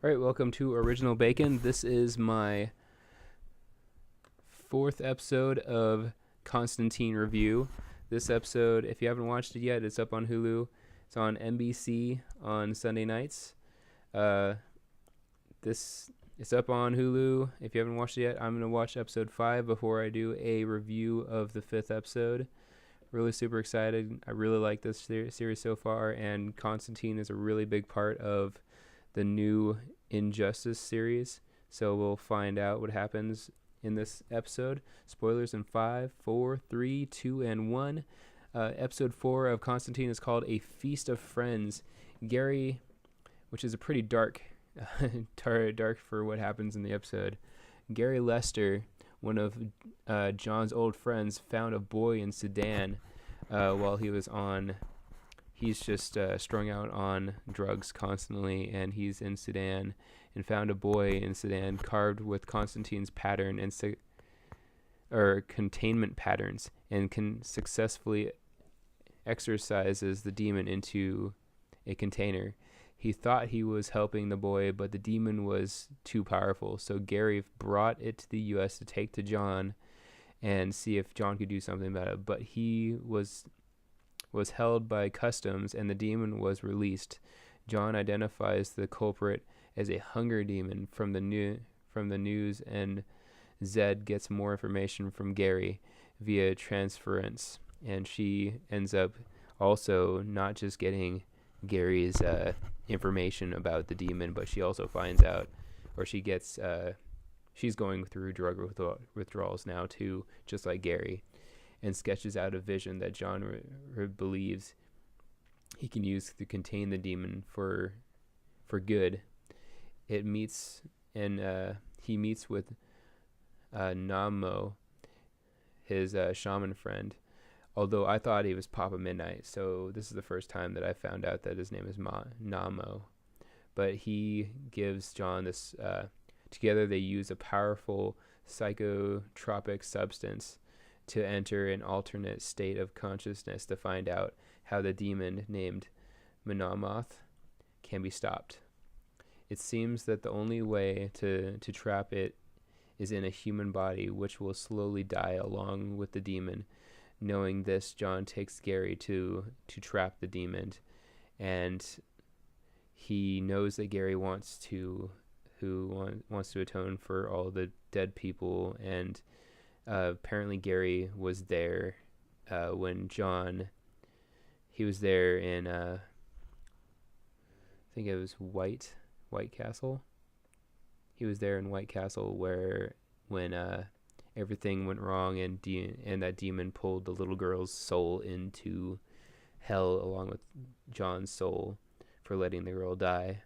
All right, welcome to Original Bacon. This is my fourth episode of Constantine review. This episode, if you haven't watched it yet, it's up on Hulu. It's on NBC on Sunday nights. This it's up on Hulu. If you haven't watched it yet, I'm gonna watch episode 5 before I do a review of the 5th episode. Really super excited. I really like this series so far, and Constantine is a really big part of the new Injustice series. So we'll find out what happens in this episode. Spoilers in 5, 4, 3, 2, and 1. Episode 4 of Constantine is called A Feast of Friends. Gary, which is a pretty dark for what happens in the episode. Gary Lester, one of John's old friends, found a boy in Sudan while he was on. He's just strung out on drugs constantly, and he's in Sudan and found a boy in Sudan carved with Constantine's pattern and containment patterns, and can successfully exorcises the demon into a container. He thought he was helping the boy, but the demon was too powerful, so Gary brought it to the U.S. to take to John and see if John could do something about it, but he was held by customs, and the demon was released. John identifies the culprit as a hunger demon from the news, and Zed gets more information from Gary via transference, and she ends up also not just getting Gary's information about the demon, but she also finds out, or she gets she's going through drug withdrawals now too, just like Gary, and sketches out a vision that John believes he can use to contain the demon for good. He meets with Namo, his shaman friend. Although I thought he was Papa Midnight, so this is the first time that I found out that his name is Namo. But he gives John this. Together, they use a powerful psychotropic substance to enter an alternate state of consciousness to find out how the demon named Monomoth can be stopped. It seems that the only way to trap it is in a human body, which will slowly die along with the demon. Knowing this, John takes Gary to trap the demon, and he knows that Gary wants to atone for all the dead people, and apparently Gary was there when he was there in I think it was White Castle. He was there in White Castle when everything went wrong, and that demon pulled the little girl's soul into hell along with John's soul for letting the girl die.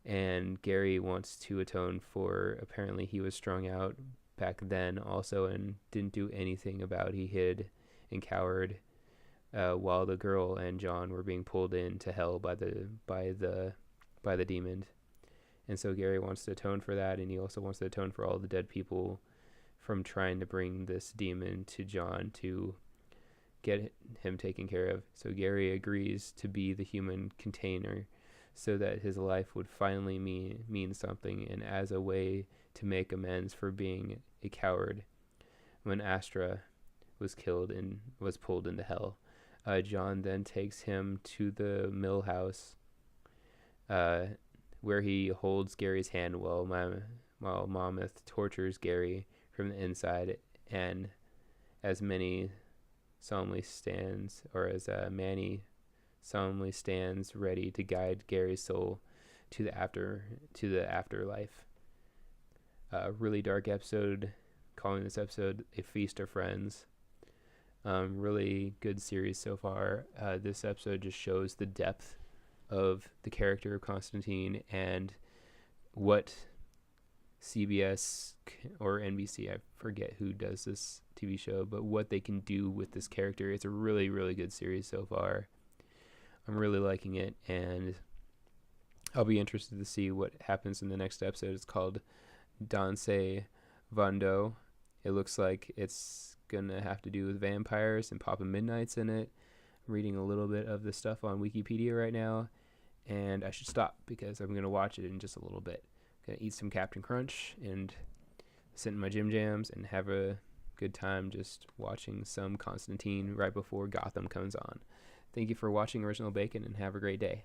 And Gary wants to atone for, apparently he was strung out back then also and didn't do anything about. He hid and cowered while the girl and John were being pulled into hell by the demon. And so Gary wants to atone for that, and he also wants to atone for all the dead people from trying to bring this demon to John to get him taken care of. So Gary agrees to be the human container so that his life would finally mean something, and as a way to make amends for being a coward when Astra was killed and was pulled into hell. John then takes him to the mill house where he holds Gary's hand while Mammoth tortures Gary from the inside, and as Manny solemnly stands ready to guide Gary's soul to the afterlife. Really dark episode, calling this episode A Feast of Friends. Really good series so far. This episode just shows the depth of the character of Constantine and what CBS or NBC, I forget who does this TV show, but what they can do with this character. It's a really, really good series so far. I'm really liking it, and I'll be interested to see what happens in the next episode. It's called Danse Vando. It looks like it's gonna have to do with vampires, and Papa Midnight's in it. I'm reading a little bit of the stuff on Wikipedia right now, and I should stop because I'm gonna watch it in just a little bit. gonna eat some Captain Crunch and sit in my Jim Jams and have a good time just watching some Constantine right before Gotham comes on. Thank you for watching Original Bacon and have a great day.